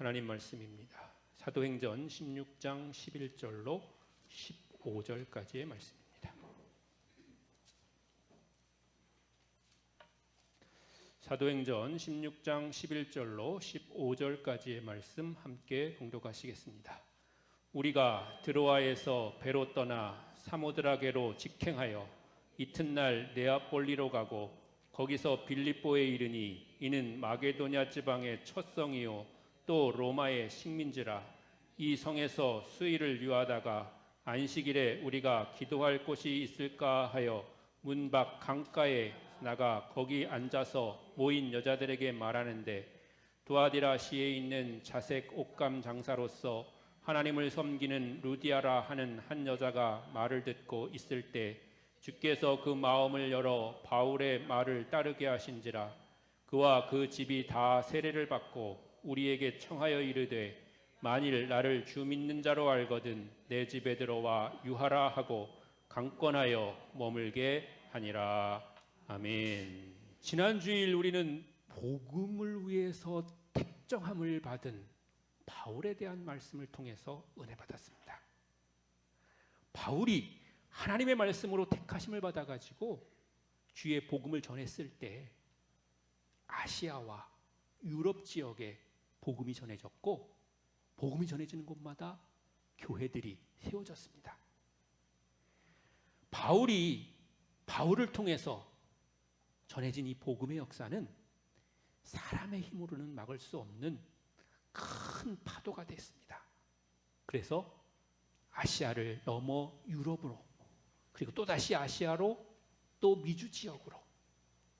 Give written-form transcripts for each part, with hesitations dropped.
하나님 말씀입니다. 사도행전 16장 11절로 15절까지의 말씀입니다. 사도행전 16장 11절로 15절까지의 말씀 함께 봉독하시겠습니다. 우리가 드로아에서 배로 떠나 사모드라게로 직행하여 이튿날 네아폴리로 가고 거기서 빌립보에 이르니 이는 마게도냐 지방의 첫 성이요 또 로마의 식민지라. 이 성에서 수일을 유하다가 안식일에 우리가 기도할 곳이 있을까 하여 문 밖 강가에 나가 거기 앉아서 모인 여자들에게 말하는데, 두아디라시에 있는 자색 옷감 장사로서 하나님을 섬기는 루디아라 하는 한 여자가 말을 듣고 있을 때 주께서 그 마음을 열어 바울의 말을 따르게 하신지라. 그와 그 집이 다 세례를 받고 우리에게 청하여 이르되, 만일 나를 주 믿는 자로 알거든 내 집에 들어와 유하라 하고 강권하여 머물게 하니라. 아멘. 지난 주일 우리는 복음을 위해서 택정함을 받은 바울에 대한 말씀을 통해서 은혜 받았습니다. 바울이 하나님의 말씀으로 택하심을 받아가지고 주의 복음을 전했을 때 아시아와 유럽 지역에 복음이 전해졌고, 복음이 전해지는 곳마다 교회들이 세워졌습니다. 바울을 통해서 전해진 이 복음의 역사는 사람의 힘으로는 막을 수 없는 큰 파도가 됐습니다. 그래서 아시아를 넘어 유럽으로, 그리고 또다시 아시아로, 또 미주 지역으로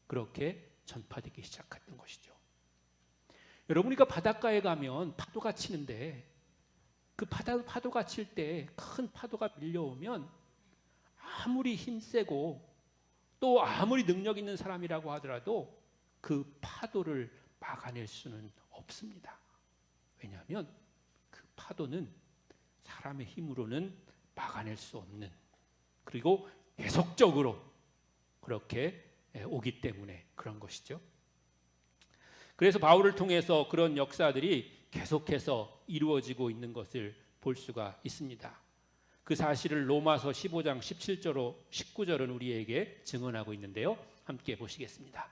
그렇게 전파되기 시작했던 것이죠. 여러분, 우리가 바닷가에 가면 파도가 치는데 그 파도가 칠 때 큰 파도가 밀려오면 아무리 힘세고 또 아무리 능력 있는 사람이라고 하더라도 그 파도를 막아낼 수는 없습니다. 왜냐하면 그 파도는 사람의 힘으로는 막아낼 수 없는, 그리고 계속적으로 그렇게 오기 때문에 그런 것이죠. 그래서 바울을 통해서 그런 역사들이 계속해서 이루어지고 있는 것을 볼 수가 있습니다. 그 사실을 로마서 15장 17절로 19절은 우리에게 증언하고 있는데요. 함께 보시겠습니다.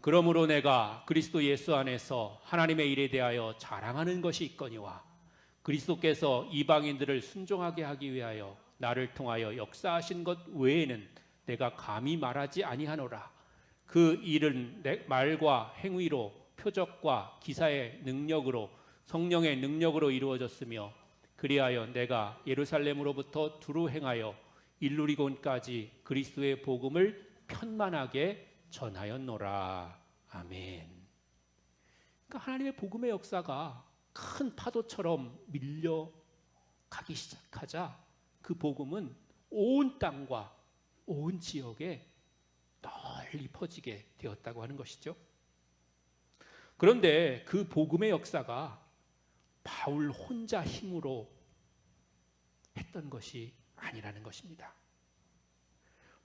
그러므로 내가 그리스도 예수 안에서 하나님의 일에 대하여 자랑하는 것이 있거니와 그리스도께서 이방인들을 순종하게 하기 위하여 나를 통하여 역사하신 것 외에는 내가 감히 말하지 아니하노라. 그 일은 내 말과 행위로, 표적과 기사의 능력으로, 성령의 능력으로 이루어졌으며, 그리하여 내가 예루살렘으로부터 두루 행하여 일루리곤까지 그리스도의 복음을 편만하게 전하였노라. 아멘. 그러니까 하나님의 복음의 역사가 큰 파도처럼 밀려가기 시작하자 그 복음은 온 땅과 온 지역에 널리 퍼지게 되었다고 하는 것이죠. 그런데 그 복음의 역사가 바울 혼자 힘으로 했던 것이 아니라는 것입니다.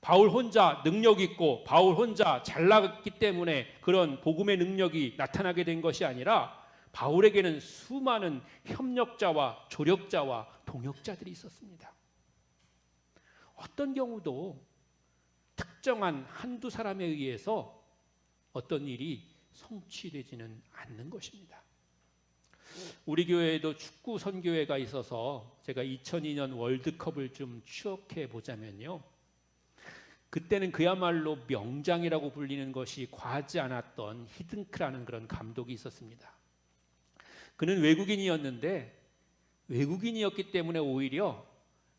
바울 혼자 능력 있고 바울 혼자 잘났기 때문에 그런 복음의 능력이 나타나게 된 것이 아니라 바울에게는 수많은 협력자와 조력자와 동역자들이 있었습니다. 어떤 경우도 특정한 한두 사람에 의해서 어떤 일이 성취되지는 않는 것입니다. 우리 교회에도 축구 선교회가 있어서 제가 2002년 월드컵을 좀 추억해 보자면요, 그때는 그야말로 명장이라고 불리는 것이 과하지 않았던 히든크라는 그런 감독이 있었습니다. 그는 외국인이었는데 외국인이었기 때문에 오히려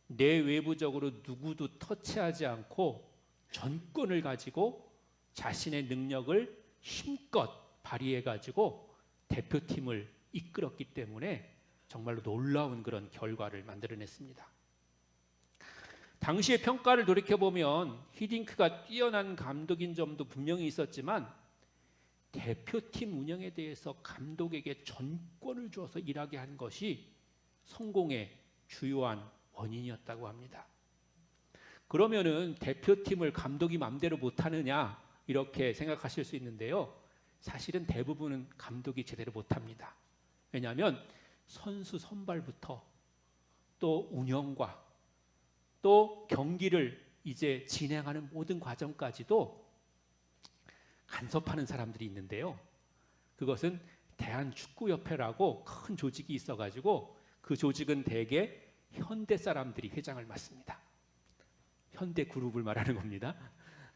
내외부적으로 누구도 터치하지 않고 전권을 가지고 자신의 능력을 힘껏 발휘해가지고 대표팀을 이끌었기 때문에 정말로 놀라운 그런 결과를 만들어냈습니다. 당시의 평가를 돌이켜보면 히딩크가 뛰어난 감독인 점도 분명히 있었지만 대표팀 운영에 대해서 감독에게 전권을 주어서 일하게 한 것이 성공의 주요한 원인이었다고 합니다. 그러면은 대표팀을 감독이 마음대로 못하느냐 이렇게 생각하실 수 있는데요, 사실은 대부분은 감독이 제대로 못합니다. 왜냐하면 선수 선발부터 또 운영과 또 경기를 이제 진행하는 모든 과정까지도 간섭하는 사람들이 있는데요. 그것은 대한축구협회라고 큰 조직이 있어가지고 그 조직은 대개 현대 사람들이 회장을 맡습니다. 현대 그룹을 말하는 겁니다.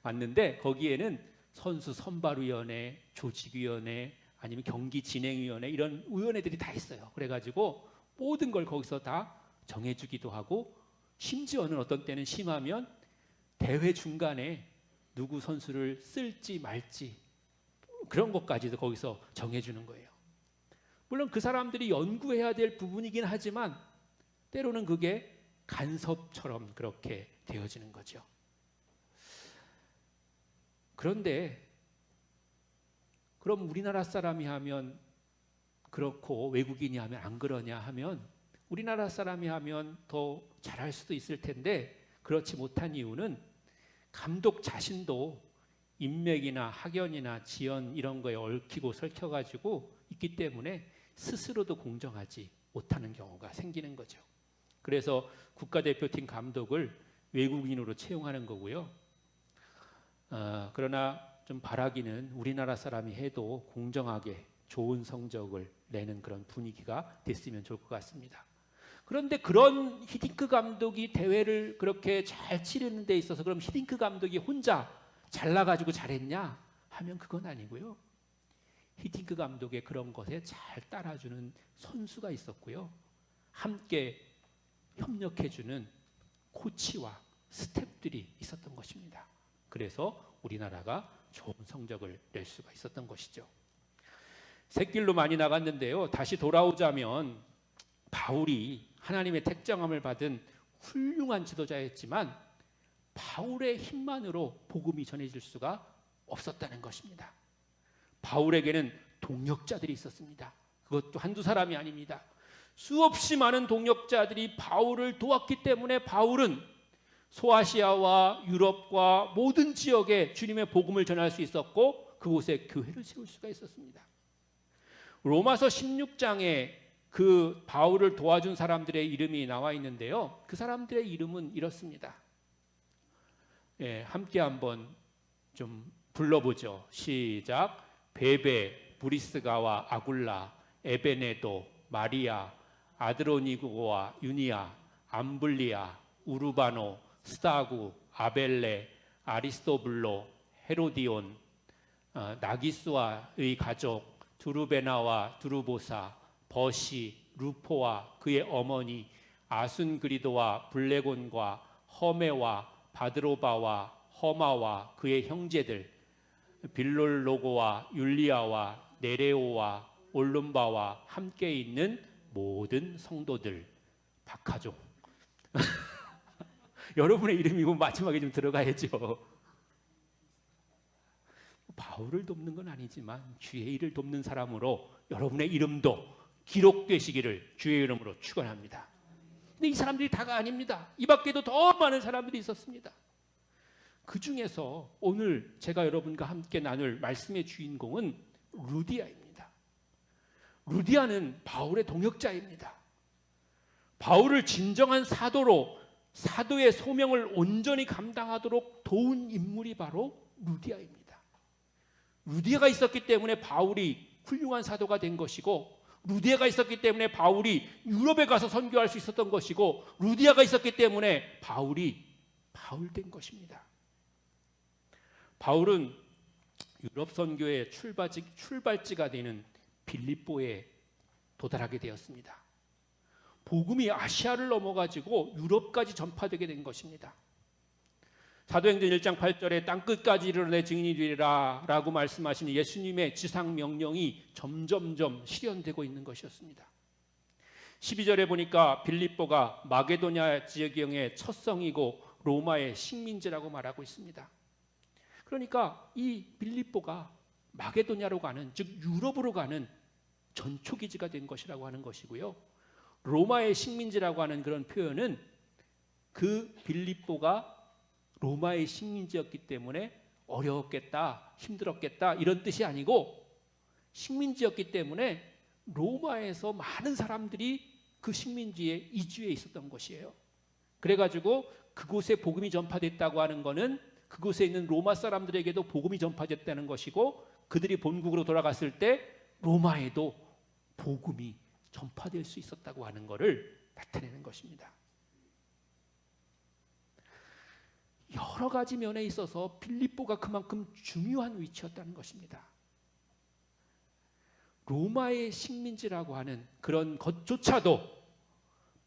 맞는데 거기에는 선수 선발위원회, 조직위원회, 아니면 경기진행위원회 이런 위원회들이 다 있어요. 그래가지고 모든 걸 거기서 다 정해주기도 하고 심지어는 어떤 때는 심하면 대회 중간에 누구 선수를 쓸지 말지 그런 것까지도 거기서 정해주는 거예요. 물론 그 사람들이 연구해야 될 부분이긴 하지만 때로는 그게 간섭처럼 그렇게 되어지는 거죠. 그런데 그럼 우리나라 사람이 하면 그렇고 외국인이 하면 안 그러냐 하면 우리나라 사람이 하면 더 잘할 수도 있을 텐데 그렇지 못한 이유는 감독 자신도 인맥이나 학연이나 지연 이런 거에 얽히고 설켜가지고 있기 때문에 스스로도 공정하지 못하는 경우가 생기는 거죠. 그래서 국가대표팀 감독을 외국인으로 채용하는 거고요. 그러나 좀 바라기는 우리나라 사람이 해도 공정하게 좋은 성적을 내는 그런 분위기가 됐으면 좋을 것 같습니다. 그런데 그런 히딩크 감독이 대회를 그렇게 잘 치르는 데 있어서 그럼 히딩크 감독이 혼자 잘나가지고 잘했냐 하면 그건 아니고요. 히딩크 감독의 그런 것에 잘 따라주는 선수가 있었고요. 함께 협력해주는 코치와 스태프들이 있었던 것입니다. 그래서 우리나라가 좋은 성적을 낼 수가 있었던 것이죠. 샛길로 많이 나갔는데요. 다시 돌아오자면 바울이 하나님의 택정함을 받은 훌륭한 지도자였지만 바울의 힘만으로 복음이 전해질 수가 없었다는 것입니다. 바울에게는 동역자들이 있었습니다. 그것도 한두 사람이 아닙니다. 수없이 많은 동역자들이 바울을 도왔기 때문에 바울은 소아시아와 유럽과 모든 지역에 주님의 복음을 전할 수 있었고 그곳에 교회를 세울 수가 있었습니다. 로마서 16장에 그 바울을 도와준 사람들의 이름이 나와 있는데요. 그 사람들의 이름은 이렇습니다. 함께 한번 좀 불러보죠. 시작. 베베, 브리스가와 아굴라, 에베네도, 마리아, 아드로니고와 유니아, 암블리아, 우르바노, 스타구, 아벨레, 아리스토블로, 헤로디온, 나기스와의 가족, 두루베나와 두루보사, 버시, 루포와 그의 어머니, 아순그리도와 블레곤과 허메와 바드로바와 허마와 그의 형제들, 빌롤로고와 율리아와 네레오와 올룸바와 함께 있는 모든 성도들. 박하종. 여러분의 이름이고 마지막에 좀 들어가야죠. 바울을 돕는 건 아니지만 주의 일을 돕는 사람으로 여러분의 이름도 기록되시기를 주의 이름으로 축원합니다. 근데 이 사람들이 다가 아닙니다. 이 밖에도 더 많은 사람들이 있었습니다. 그 중에서 오늘 제가 여러분과 함께 나눌 말씀의 주인공은 루디아입니다. 루디아는 바울의 동역자입니다. 바울을 진정한 사도로 사도의 소명을 온전히 감당하도록 도운 인물이 바로 루디아입니다. 루디아가 있었기 때문에 바울이 훌륭한 사도가 된 것이고 루디아가 있었기 때문에 바울이 유럽에 가서 선교할 수 있었던 것이고 루디아가 있었기 때문에 바울이 바울된 것입니다. 바울은 유럽 선교의 출발지가 되는 빌립보에 도달하게 되었습니다. 복음이 아시아를 넘어가지고 유럽까지 전파되게 된 것입니다. 사도행전 1장 8절에 땅끝까지 이르러 내 증인이 되리라 라고 말씀하신 예수님의 지상 명령이 점점점 실현되고 있는 것이었습니다. 12절에 보니까 빌립보가 마게도냐 지역의 첫 성이고 로마의 식민지라고 말하고 있습니다. 그러니까 이 빌립보가 마게도냐로 가는, 즉 유럽으로 가는 전초기지가 된 것이라고 하는 것이고요. 로마의 식민지라고 하는 그런 표현은 그 빌립보가 로마의 식민지였기 때문에 어려웠겠다, 힘들었겠다 이런 뜻이 아니고 식민지였기 때문에 로마에서 많은 사람들이 그 식민지에 이주해 있었던 것이에요. 그래가지고 그곳에 복음이 전파됐다고 하는 것은 그곳에 있는 로마 사람들에게도 복음이 전파됐다는 것이고, 그들이 본국으로 돌아갔을 때 로마에도 복음이 전파될 수 있었다고 하는 것을 나타내는 것입니다. 여러 가지 면에 있어서 빌립보가 그만큼 중요한 위치였다는 것입니다. 로마의 식민지라고 하는 그런 것조차도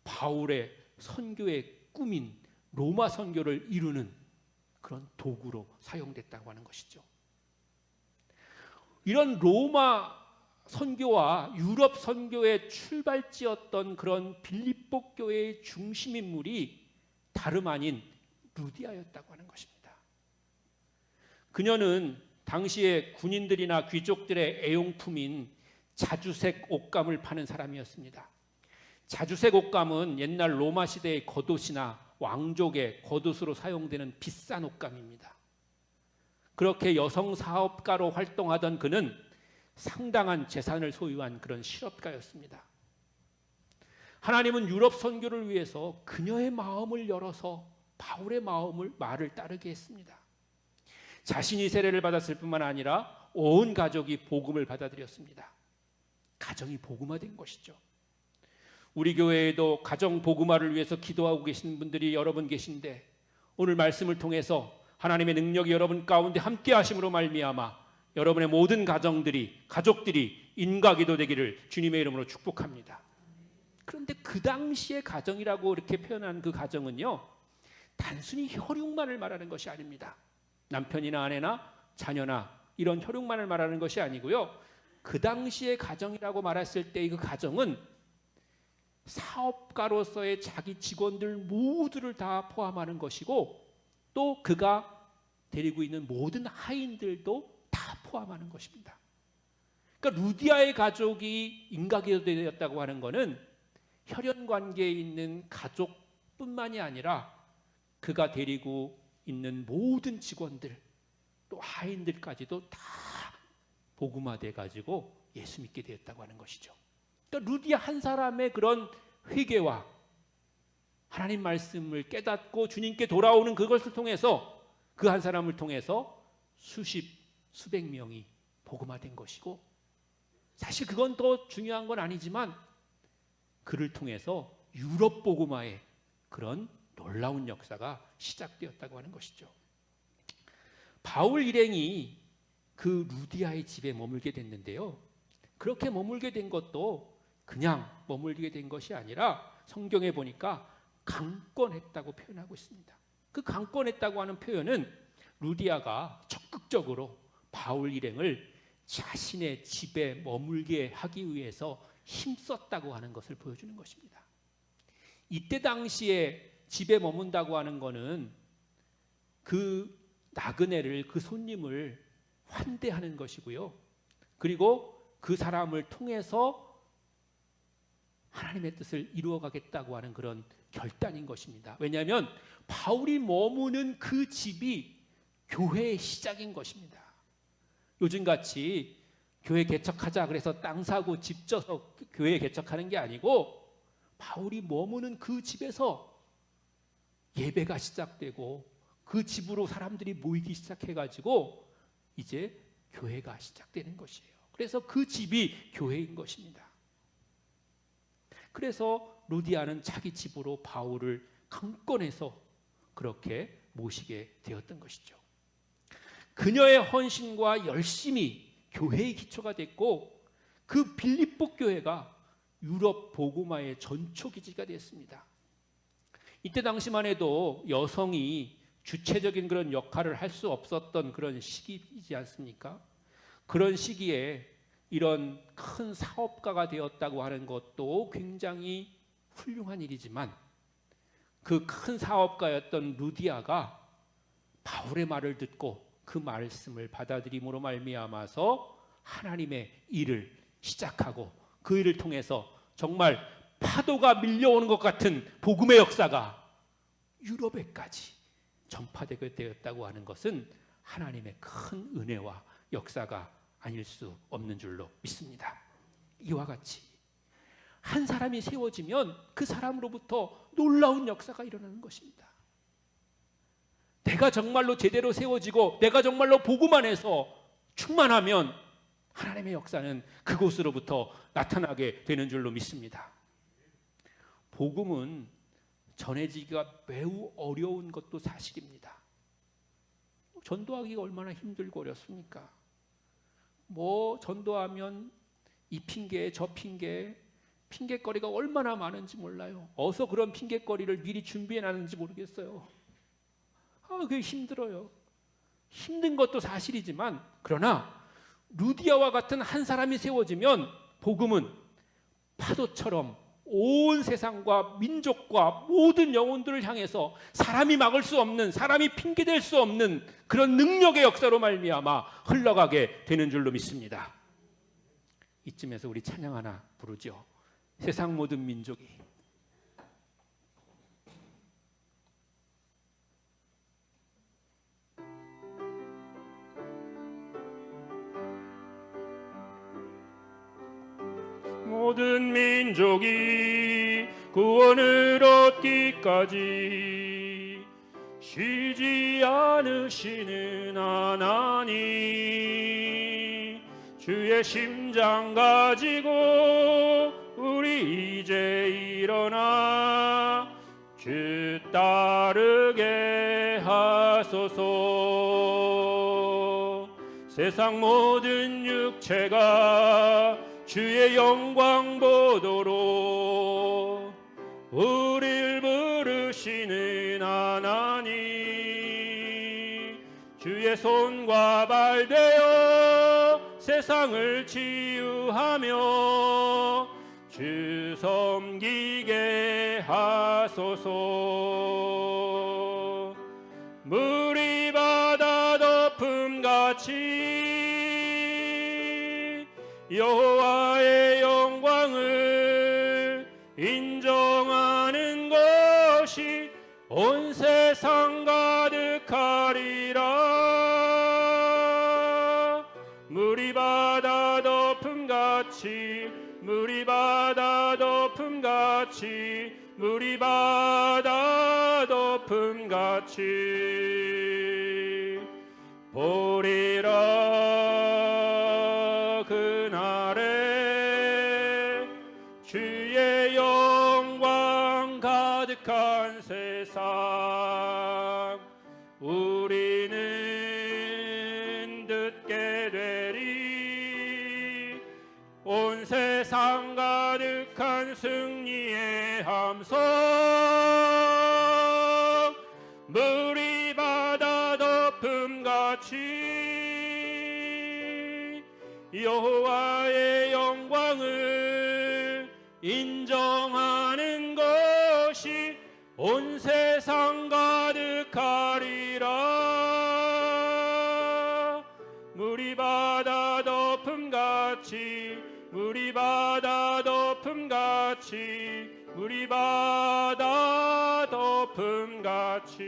바울의 선교의 꿈인 로마 선교를 이루는 그런 도구로 사용됐다고 하는 것이죠. 이런 로마 선교와 유럽 선교의 출발지였던 그런 빌립보 교회의 중심 인물이 다름 아닌 루디아였다고 하는 것입니다. 그녀는 당시에 군인들이나 귀족들의 애용품인 자주색 옷감을 파는 사람이었습니다. 자주색 옷감은 옛날 로마 시대의 겉옷이나 왕족의 겉옷으로 사용되는 비싼 옷감입니다. 그렇게 여성 사업가로 활동하던 그는 상당한 재산을 소유한 그런 실업가였습니다. 하나님은 유럽 선교를 위해서 그녀의 마음을 열어서 바울의 말을 따르게 했습니다. 자신이 세례를 받았을 뿐만 아니라 온 가족이 복음을 받아들였습니다. 가정이 복음화된 것이죠. 우리 교회에도 가정 복음화를 위해서 기도하고 계시는 분들이 여러 분 계신데, 오늘 말씀을 통해서 하나님의 능력이 여러분 가운데 함께 하심으로 말미암아 여러분의 모든 가족들이 인과기도 되기를 주님의 이름으로 축복합니다. 그런데 그 당시의 가정이라고 이렇게 표현한 그 가정은요, 단순히 혈육만을 말하는 것이 아닙니다. 남편이나 아내나 자녀나 이런 혈육만을 말하는 것이 아니고요, 그 당시의 가정이라고 말했을 때 그 가정은 사업가로서의 자기 직원들 모두를 다 포함하는 것이고, 또 그가 데리고 있는 모든 하인들도 다 포함하는 것입니다. 그러니까 루디아의 가족이 인과기도되었다고 하는 것은 혈연 관계에 있는 가족뿐만이 아니라 그가 데리고 있는 모든 직원들, 또 하인들까지도 다 복음화돼 가지고 예수 믿게 되었다고 하는 것이죠. 그러니까 루디아 한 사람의 그런 회개와 하나님 말씀을 깨닫고 주님께 돌아오는 그것을 통해서, 그 한 사람을 통해서 수백 명이 복음화된 것이고, 사실 그건 더 중요한 건 아니지만 그를 통해서 유럽 복음화의 그런 놀라운 역사가 시작되었다고 하는 것이죠. 바울 일행이 그 루디아의 집에 머물게 됐는데요, 그렇게 머물게 된 것도 그냥 머물게 된 것이 아니라 성경에 보니까 강권했다고 표현하고 있습니다. 그 강권했다고 하는 표현은 루디아가 적극적으로 바울 일행을 자신의 집에 머물게 하기 위해서 힘썼다고 하는 것을 보여주는 것입니다. 이때 당시에 집에 머문다고 하는 것은 그 나그네를, 그 손님을 환대하는 것이고요, 그리고 그 사람을 통해서 하나님의 뜻을 이루어가겠다고 하는 그런 결단인 것입니다. 왜냐하면 바울이 머무는 그 집이 교회의 시작인 것입니다. 요즘같이 교회 개척하자 그래서 땅 사고 집 져서 교회 개척하는 게 아니고, 바울이 머무는 그 집에서 예배가 시작되고 그 집으로 사람들이 모이기 시작해가지고 이제 교회가 시작되는 것이에요. 그래서 그 집이 교회인 것입니다. 그래서 루디아는 자기 집으로 바울을 강권해서 그렇게 모시게 되었던 것이죠. 그녀의 헌신과 열심이 교회의 기초가 됐고, 그 빌립보 교회가 유럽 복음화의 전초기지가 됐습니다. 이때 당시만 해도 여성이 주체적인 그런 역할을 할 수 없었던 그런 시기이지 않습니까? 그런 시기에 이런 큰 사업가가 되었다고 하는 것도 굉장히 훌륭한 일이지만, 그 큰 사업가였던 루디아가 바울의 말을 듣고 그 말씀을 받아들임으로 말미암아서 하나님의 일을 시작하고, 그 일을 통해서 정말 파도가 밀려오는 것 같은 복음의 역사가 유럽에까지 전파되게 되었다고 하는 것은 하나님의 큰 은혜와 역사가 아닐 수 없는 줄로 믿습니다. 이와 같이 한 사람이 세워지면 그 사람으로부터 놀라운 역사가 일어나는 것입니다. 내가 정말로 제대로 세워지고 내가 정말로 복음 안에서 충만하면 하나님의 역사는 그곳으로부터 나타나게 되는 줄로 믿습니다. 복음은 전해지기가 매우 어려운 것도 사실입니다. 전도하기가 얼마나 힘들고 어렵습니까? 전도하면 이 핑계 저 핑계거리가 얼마나 많은지 몰라요. 어서 그런 핑계거리를 미리 준비해놨는지 모르겠어요. 그게 힘들어요. 힘든 것도 사실이지만 그러나 루디아와 같은 한 사람이 세워지면 복음은 파도처럼 온 세상과 민족과 모든 영혼들을 향해서 사람이 막을 수 없는, 사람이 핑계댈 수 없는 그런 능력의 역사로 말미암아 흘러가게 되는 줄로 믿습니다. 이쯤에서 우리 찬양 하나 부르죠. 세상 모든 민족이. 모든 민족이 구원을 얻기까지 쉬지 않으시는 하나님, 주의 심장 가지고 우리 이제 일어나 주 따르게 하소서. 세상 모든 육체가 주의 영광 보도록 우릴 부르시는 하나님, 주의 손과 발 되어 세상을 치유하며 주 섬기게 하소서. 물이 바다 덮음같이 여호와의 영광을 인정하는 것이 온 세상 가득하리라. 물이 바다 덮음같이, 물이 바다 덮음같이, 물이 바다 덮음같이 보리라. 그날에 주의 영광 가득한 세상 우리는 듣게 되리. 온 세상 가득한 승리의 함성, 물이 바다 덮음같이 여호와의 영광을 인정하는 것이 온 세상 가득하리라. 물이 바다 덮음같이, 물이 바다 덮음같이, 물이 바다 덮음같이.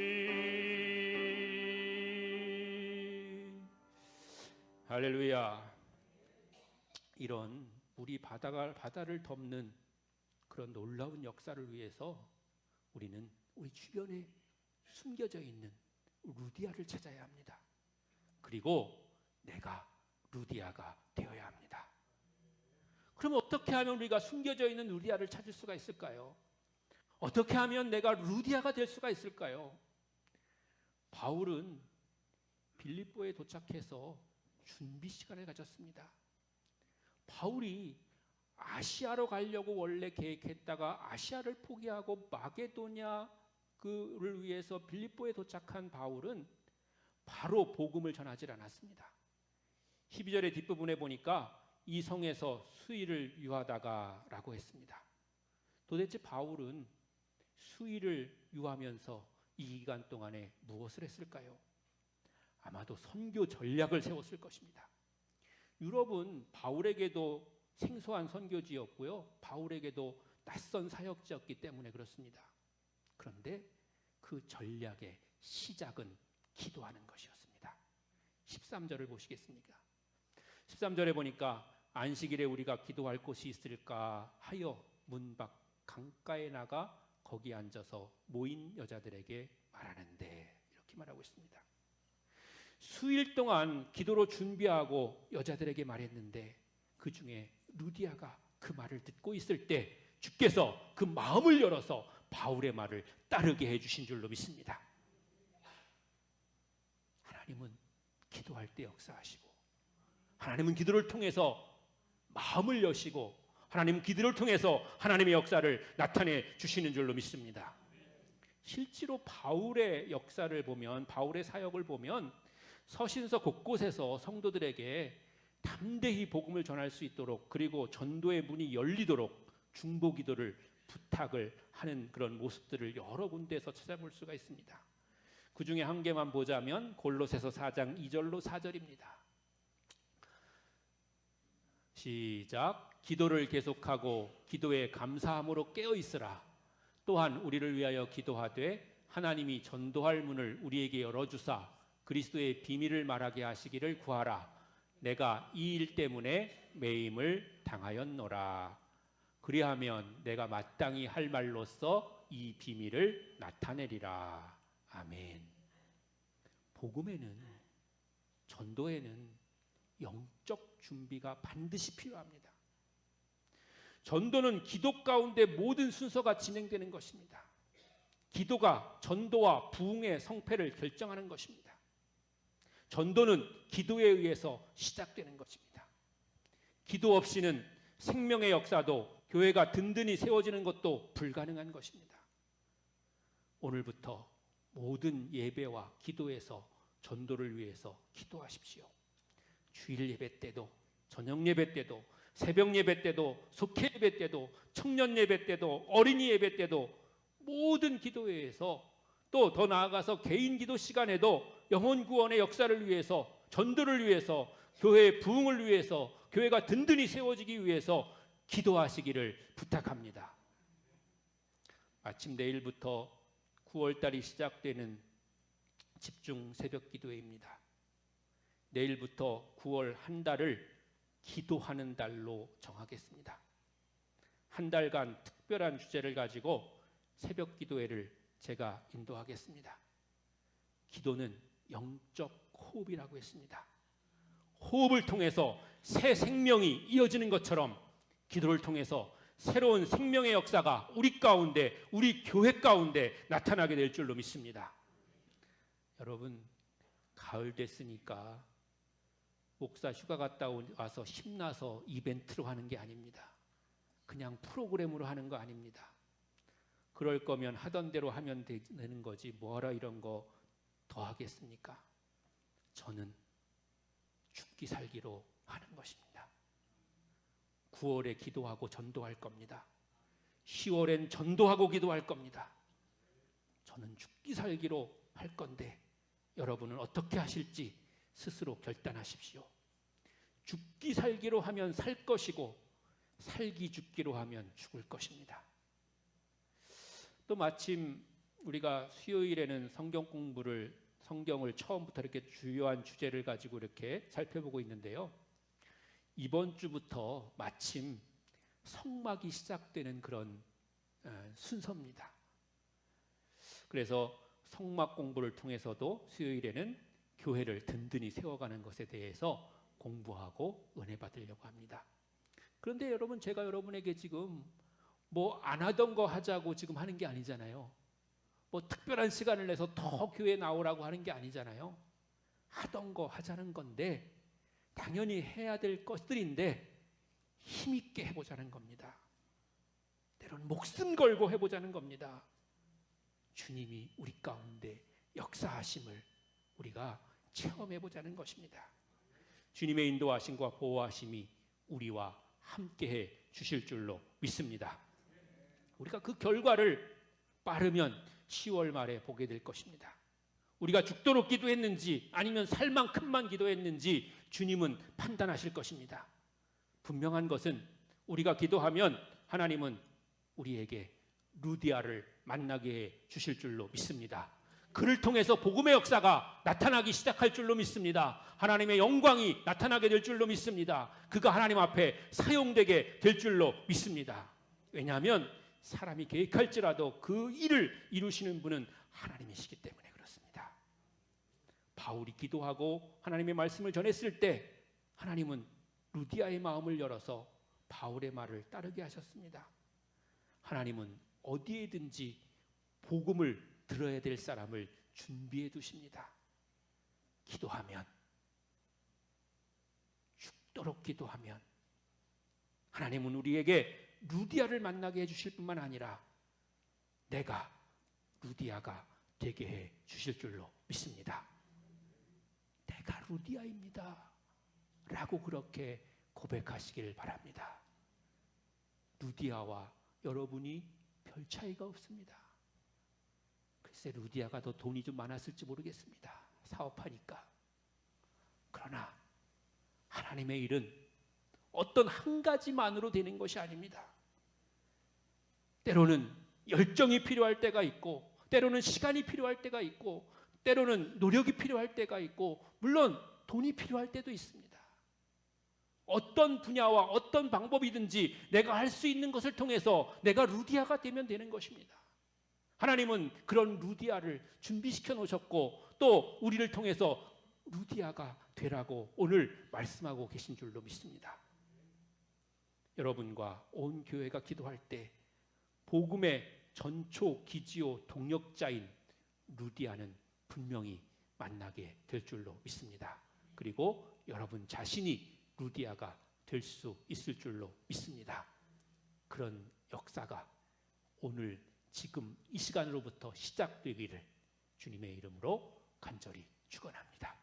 할렐루야. 이런 물이 바다를 덮는 그런 놀라운 역사를 위해서 우리는 우리 주변에 숨겨져 있는 루디아를 찾아야 합니다. 그리고 내가 루디아가 되어야 합니다. 그럼 어떻게 하면 우리가 숨겨져 있는 루디아를 찾을 수가 있을까요? 어떻게 하면 내가 루디아가 될 수가 있을까요? 바울은 빌립보에 도착해서 준비 시간을 가졌습니다. 바울이 아시아로 가려고 원래 계획했다가 아시아를 포기하고 마게도냐를 위해서 빌립보에 도착한 바울은 바로 복음을 전하지 않았습니다. 12절의 뒷부분에 보니까 이 성에서 수일을 유하다가 라고 했습니다. 도대체 바울은 수일을 유하면서 이 기간 동안에 무엇을 했을까요? 아마도 선교 전략을 세웠을 것입니다. 유럽은 바울에게도 생소한 선교지였고요, 바울에게도 낯선 사역지였기 때문에 그렇습니다. 그런데 그 전략의 시작은 기도하는 것이었습니다. 13절을 보시겠습니까? 13절에 보니까 안식일에 우리가 기도할 곳이 있을까 하여 문 밖 강가에 나가 거기 앉아서 모인 여자들에게 말하는데, 이렇게 말하고 있습니다. 수일 동안 기도로 준비하고 여자들에게 말했는데 그 중에 루디아가 그 말을 듣고 있을 때 주께서 그 마음을 열어서 바울의 말을 따르게 해주신 줄로 믿습니다. 하나님은 기도할 때 역사하시고, 하나님은 기도를 통해서 마음을 여시고, 하나님은 기도를 통해서 하나님의 역사를 나타내 주시는 줄로 믿습니다. 실제로 바울의 역사를 보면, 바울의 사역을 보면 서신서 곳곳에서 성도들에게 담대히 복음을 전할 수 있도록, 그리고 전도의 문이 열리도록 중보기도를 부탁을 하는 그런 모습들을 여러 군데에서 찾아볼 수가 있습니다. 그 중에 한 개만 보자면 골로새서 4장 2절로 4절입니다. 시작. 기도를 계속하고 기도에 감사함으로 깨어 있으라. 또한 우리를 위하여 기도하되 하나님이 전도할 문을 우리에게 열어주사 그리스도의 비밀을 말하게 하시기를 구하라. 내가 이 일 때문에 매임을 당하였노라. 그리하면 내가 마땅히 할 말로써 이 비밀을 나타내리라. 아멘. 복음에는, 전도에는 영적 준비가 반드시 필요합니다. 전도는 기도 가운데 모든 순서가 진행되는 것입니다. 기도가 전도와 부흥의 성패를 결정하는 것입니다. 전도는 기도에 의해서 시작되는 것입니다. 기도 없이는 생명의 역사도, 교회가 든든히 세워지는 것도 불가능한 것입니다. 오늘부터 모든 예배와 기도에서 전도를 위해서 기도하십시오. 주일 예배 때도, 저녁 예배 때도, 새벽 예배 때도, 속회 예배 때도, 청년 예배 때도, 어린이 예배 때도, 모든 기도회에서, 또 더 나아가서 개인 기도 시간에도 영혼 구원의 역사를 위해서, 전도를 위해서, 교회의 부흥을 위해서, 교회가 든든히 세워지기 위해서 기도하시기를 부탁합니다. 마침 내일부터 9월달이 시작되는 집중 새벽 기도회입니다. 내일부터 9월 한 달을 기도하는 달로 정하겠습니다. 한 달간 특별한 주제를 가지고 새벽 기도회를 제가 인도하겠습니다. 기도는 영적 호흡이라고 했습니다. 호흡을 통해서 새 생명이 이어지는 것처럼 기도를 통해서 새로운 생명의 역사가 우리 가운데, 우리 교회 가운데 나타나게 될 줄로 믿습니다. 여러분, 가을 됐으니까 목사 휴가 갔다 와서 힘나서 이벤트로 하는 게 아닙니다. 그냥 프로그램으로 하는 거 아닙니다. 그럴 거면 하던 대로 하면 되는 거지 뭐하러 이런 거 더 하겠습니까? 저는 죽기 살기로 하는 것입니다. 9월에 기도하고 전도할 겁니다. 10월엔 전도하고 기도할 겁니다. 저는 죽기 살기로 할 건데 여러분은 어떻게 하실지 스스로 결단하십시오. 죽기 살기로 하면 살 것이고 살기 죽기로 하면 죽을 것입니다. 또 마침 우리가 수요일에는 성경을 처음부터 이렇게 주요한 주제를 가지고 이렇게 살펴보고 있는데요. 이번 주부터 마침 성막이 시작되는 그런 순서입니다. 그래서 성막 공부를 통해서도 수요일에는 교회를 든든히 세워가는 것에 대해서 공부하고 은혜 받으려고 합니다. 그런데 여러분, 제가 여러분에게 지금 뭐 안 하던 거 하자고 지금 하는 게 아니잖아요. 뭐 특별한 시간을 내서 더 교회 나오라고 하는 게 아니잖아요. 하던 거 하자는 건데, 당연히 해야 될 것들인데 힘있게 해보자는 겁니다. 때로는 목숨 걸고 해보자는 겁니다. 주님이 우리 가운데 역사하심을 우리가 체험해보자는 것입니다. 주님의 인도하심과 보호하심이 우리와 함께해 주실 줄로 믿습니다. 우리가 그 결과를 빠르면 10월 말에 보게 될 것입니다. 우리가 죽도록 기도했는지 아니면 살 만큼만 기도했는지 주님은 판단하실 것입니다. 분명한 것은 우리가 기도하면 하나님은 우리에게 루디아를 만나게 해 주실 줄로 믿습니다. 그를 통해서 복음의 역사가 나타나기 시작할 줄로 믿습니다. 하나님의 영광이 나타나게 될 줄로 믿습니다. 그가 하나님 앞에 사용되게 될 줄로 믿습니다. 왜냐하면 사람이 계획할지라도 그 일을 이루시는 분은 하나님이시기 때문에 그렇습니다. 바울이 기도하고 하나님의 말씀을 전했을 때 하나님은 루디아의 마음을 열어서 바울의 말을 따르게 하셨습니다. 하나님은 어디에든지 복음을 들어야 될 사람을 준비해 두십니다. 기도하면, 죽도록 기도하면 하나님은 우리에게 루디아를 만나게 해주실 뿐만 아니라 내가 루디아가 되게 해 주실 줄로 믿습니다. 내가 루디아입니다 라고 그렇게 고백하시길 바랍니다. 루디아와 여러분이 별 차이가 없습니다. 글쎄 루디아가 더 돈이 좀 많았을지 모르겠습니다. 사업하니까. 그러나 하나님의 일은 어떤 한 가지만으로 되는 것이 아닙니다. 때로는 열정이 필요할 때가 있고, 때로는 시간이 필요할 때가 있고, 때로는 노력이 필요할 때가 있고, 물론 돈이 필요할 때도 있습니다. 어떤 분야와 어떤 방법이든지 내가 할 수 있는 것을 통해서 내가 루디아가 되면 되는 것입니다. 하나님은 그런 루디아를 준비시켜 놓으셨고 또 우리를 통해서 루디아가 되라고 오늘 말씀하고 계신 줄로 믿습니다. 여러분과 온 교회가 기도할 때 복음의 전초 기지요 동력자인 루디아는 분명히 만나게 될 줄로 믿습니다. 그리고 여러분 자신이 루디아가 될 수 있을 줄로 믿습니다. 그런 역사가 오늘 지금 이 시간으로부터 시작되기를 주님의 이름으로 간절히 축원합니다.